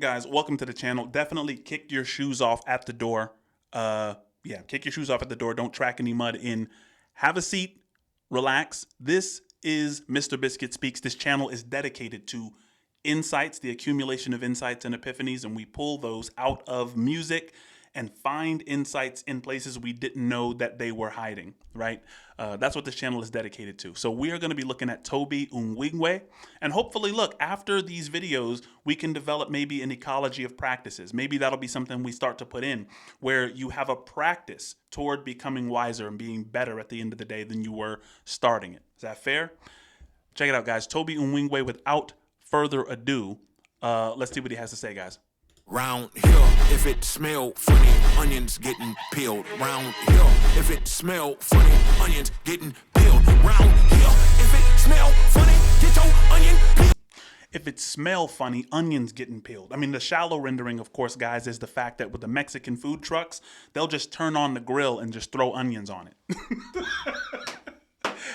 Guys, welcome to the channel. Definitely kick your shoes off at the door. Kick your shoes off at the door. Don't track any mud in. Have a seat. Relax. This is Mr. Biscuit Speaks. This channel is dedicated to insights, the accumulation of insights and epiphanies, and we pull those out of music and find insights in places we didn't know that they were hiding, right? That's what this channel is dedicated to. So we are going to be looking at Tobe Nwigwe, and hopefully, look, after these videos, we can develop maybe an ecology of practices. Maybe that'll be something we start to put in where you have a practice toward becoming wiser and being better at the end of the day than you were starting it. Is that fair? Check it out, guys. Tobe Nwigwe, without further ado, let's see what he has to say, guys. Round here, if it smell funny, onions getting peeled. Round here, if it smell funny, onions getting peeled. Round here, if it smell funny, get your onion peeled. If it smell funny, onions getting peeled. I mean, the shallow rendering, of course, guys, is the fact that with the Mexican food trucks, they'll just turn on the grill and just throw onions on it.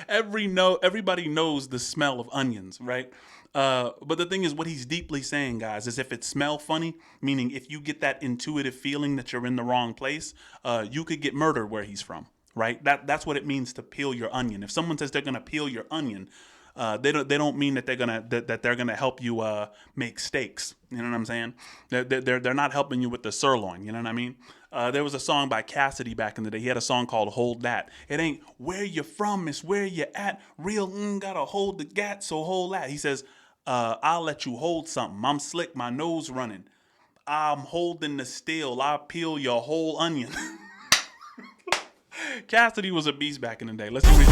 Everybody knows the smell of onions, right? But the thing is, what he's deeply saying, guys, is if it smell funny, meaning if you get that intuitive feeling that you're in the wrong place, you could get murdered where he's from, right? That's what it means to peel your onion. If someone says they're gonna peel your onion, they don't mean that they're gonna help you make steaks. You know what I'm saying? They're not helping you with the sirloin. You know what I mean? There was a song by Cassidy back in the day. He had a song called "Hold That." It ain't where you from, it's where you at. Real gotta hold the gat, so hold that. He says, I'll let you hold something. I'm slick, my nose running. I'm holding the steel. I'll peel your whole onion. Cassidy was a beast back in the day. Let's see what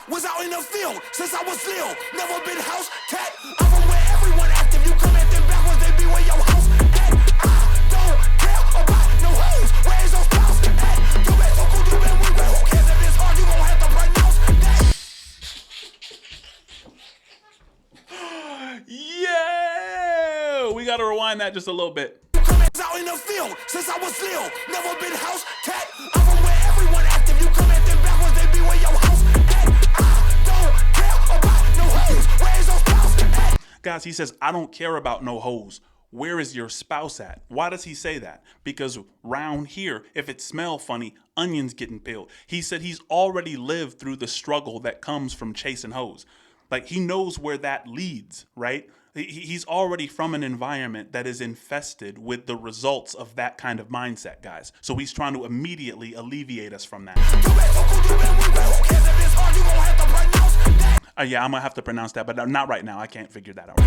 Was out in the field since I was little. Never been house cat. I'm from where everyone active. You come at them backwards, they be where your house at. I don't care about no hoes. Where's those spouse at? Tobe Nwigwe, who cares if it's hard? You gon' have to pronounce that. Yeah, we gotta rewind that just a little bit. Out in the field since I was little. Never been house cat. I'm from where everyone active. You come at them backwards, they be where your house at. Guys, he says, I don't care about no hoes. Where is your spouse at? Why does he say that? Because round here, if it smell funny, onions getting peeled. He said he's already lived through the struggle that comes from chasing hoes. Like, he knows where that leads, right? He's already from an environment that is infested with the results of that kind of mindset, guys. So he's trying to immediately alleviate us from that. Yeah, I'm gonna have to pronounce that, but not right now. I can't figure that out.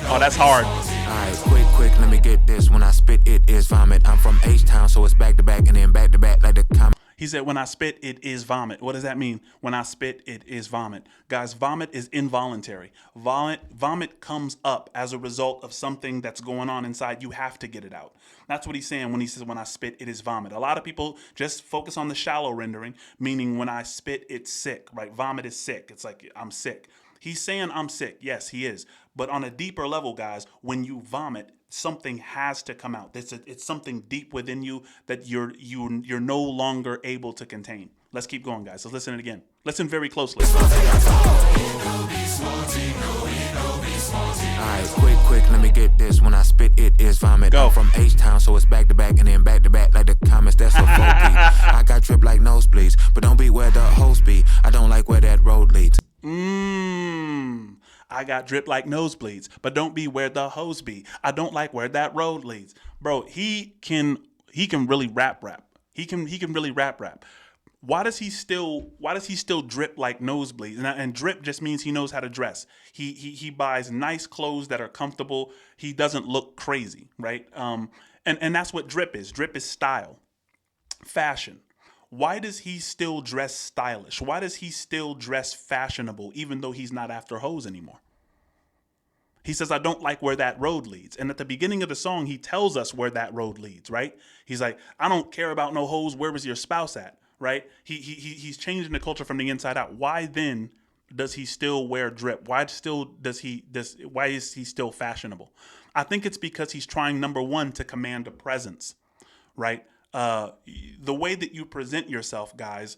Oh, that's hard. Alright, quick, let me get this. When I spit, it is vomit. I'm from H-Town, so it's back to back and then back to back like the comment. He said, when I spit, it is vomit. What does that mean? When I spit, it is vomit. Guys, vomit is involuntary. Vomit comes up as a result of something that's going on inside. You have to get it out. That's what he's saying when he says, when I spit, it is vomit. A lot of people just focus on the shallow rendering, meaning when I spit, it's sick, right? Vomit is sick. It's like, I'm sick. He's saying I'm sick. Yes, he is. But on a deeper level, guys, when you vomit, something has to come out. It's something deep within you that you're no longer able to contain. Let's keep going, guys. Let's listen to it again. Listen very closely. Alright, quick, let me get this. When I spit, it is vomit. Go. I'm from H-Town, so it's back to back and then back to back like the comments. That's a 4P. I got drip like nosebleeds, but don't be where the hoes be. I don't like where that road leads. I got drip like nosebleeds, but don't be where the hose be. I don't like where that road leads. Bro, he can really rap. He can really rap. Why does he still drip like nosebleeds? And drip just means he knows how to dress. He buys nice clothes that are comfortable. He doesn't look crazy, right? And that's what drip is. Drip is style, fashion. Why does he still dress stylish? Why does he still dress fashionable, even though he's not after hoes anymore? He says, I don't like where that road leads. And at the beginning of the song, he tells us where that road leads, right? He's like, I don't care about no hoes. Where was your spouse at, right? He's changing the culture from the inside out. Why then does he still wear drip? Why is he still fashionable? I think it's because he's trying, number one, to command a presence, right? The way that you present yourself, guys,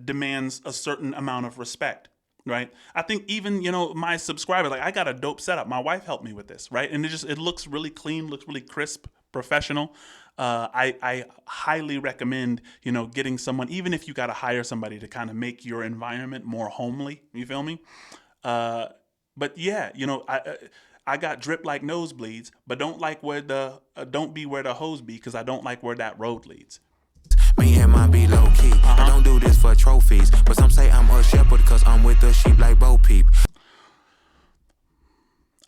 demands a certain amount of respect, right? I think even, my subscribers, like, I got a dope setup. My wife helped me with this, right? And it looks really clean, looks really crisp, professional. I highly recommend, getting someone, even if you got to hire somebody to kind of make your environment more homely. You feel me? But yeah, I got drip like nosebleeds, but don't be where the hose be, because I don't like where that road leads. Me and mine be low key. I don't do this for trophies, but some say I'm a shepherd because I'm with the sheep like Bo Peep.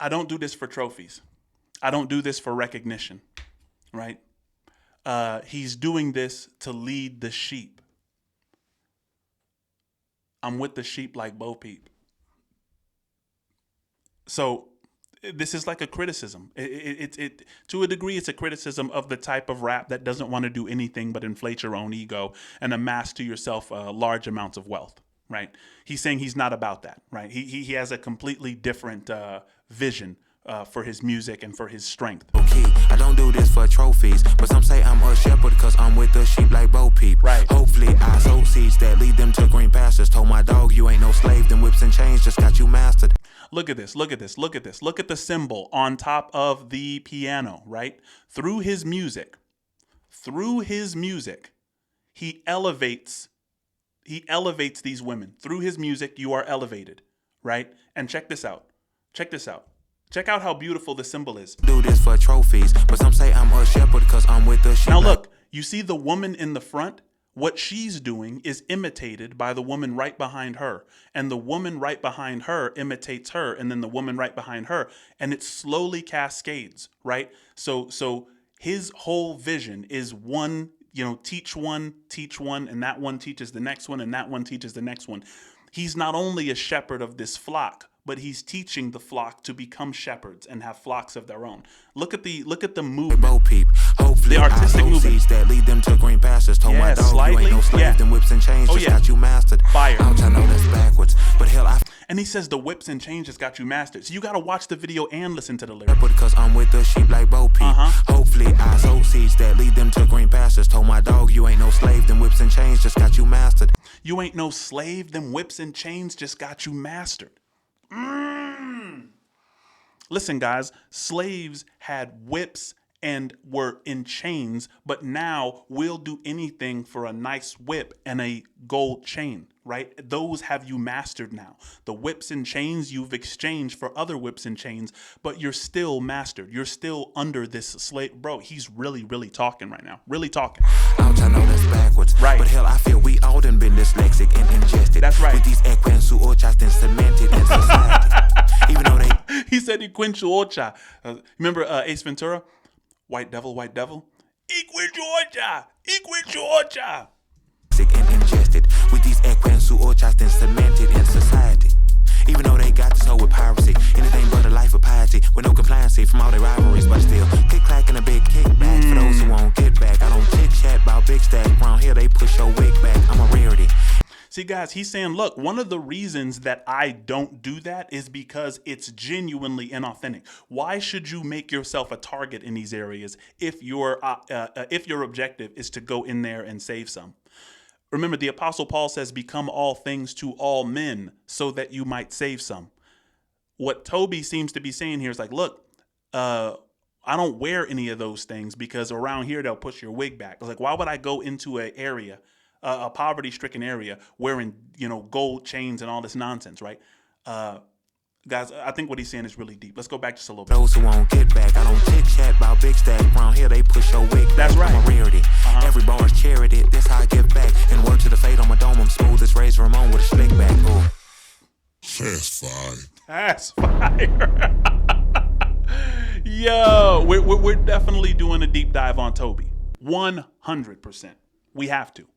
I don't do this for trophies. I don't do this for recognition, right? He's doing this to lead the sheep. I'm with the sheep like Bo Peep. So this is like a criticism. It to a degree, it's a criticism of the type of rap that doesn't want to do anything but inflate your own ego and amass to yourself large amounts of wealth, right? He's saying he's not about that, right? He has a completely different vision for his music and for his strength. Okay, I don't do this for trophies, but some say I'm a shepherd because I'm with the sheep like Bo Peep. Right. Hopefully I sow seeds that lead them to green pastures. Told my dog you ain't no slave, them whips and chains just got you mastered. Look at this, look at this, look at this. Look at the cymbal on top of the piano, right? Through his music, he elevates these women. Through his music, you are elevated, right? And check this out. Check out how beautiful the symbol is. Do this for trophies, but some say I'm a shepherd because I'm with the sheep. Now look, you see the woman in the front? What she's doing is imitated by the woman right behind her. And the woman right behind her imitates her, and then the woman right behind her. And it slowly cascades, right? So his whole vision is one, teach one, and that one teaches the next one, and that one teaches the next one. He's not only a shepherd of this flock, but he's teaching the flock to become shepherds and have flocks of their own. Look at the movement. Bo Peep. Hopefully the artistic movement that lead them to green pastures. Told my dog slightly, you ain't no slave, them whips and chains just got you mastered. Fire. Ouch, I know that's backwards, but hell, and he says the whips and chains just got you mastered. So you got to watch the video and listen to the lyrics. Because I'm with the sheep like Bo Peep. Hopefully I sow seeds that lead them to green pastures. Told my dog you ain't no slave, them whips and chains just got you mastered. You ain't no slave, them whips and chains just got you mastered. Listen, guys, slaves had whips and were in chains, but now we'll do anything for a nice whip and a gold chain, right? Those have you mastered now. The whips and chains you've exchanged for other whips and chains, but you're still mastered. You're still under this slave. Bro, he's really, really talking right now. Really talking. Ouch, I know that's backwards. Right. But hell, I feel we all done been dyslexic and ingested. That's right. With these equensu ochas and cemented in society. Even though he said equensu ocha. Remember Ace Ventura? White devil, white devil. Equensu ocha. Equensu ocha. And ingested. With these equensu ochas and cemented in society. Even though they got this hoe with piracy, anything but a life of piety, with no compliancy from all their rivalries, but still click clack and a big kickback for those who won't get back. I don't chit chat about big stack around here. They push your wig back. I'm a rarity. See, guys, he's saying, look, one of the reasons that I don't do that is because it's genuinely inauthentic. Why should you make yourself a target in these areas if your objective is to go in there and save some? Remember, the Apostle Paul says, become all things to all men so that you might save some. What Tobe seems to be saying here is like, look, I don't wear any of those things because around here they'll push your wig back. It's like, why would I go into an area, a poverty-stricken area, wearing, gold chains and all this nonsense, right? Guys, I think what he's saying is really deep. Let's go back just a little bit. Those who won't get back, I don't chit chat about big stack around here. They push your wig back. That's right. I'm a rarity. Every bar is charity. This how I give back. And word to the fade on my dome. I'm smooth as Razor Ramon with a slick back. Oh, that's fire. That's fire. Yo, we're definitely doing a deep dive on Tobe. 100%. We have to.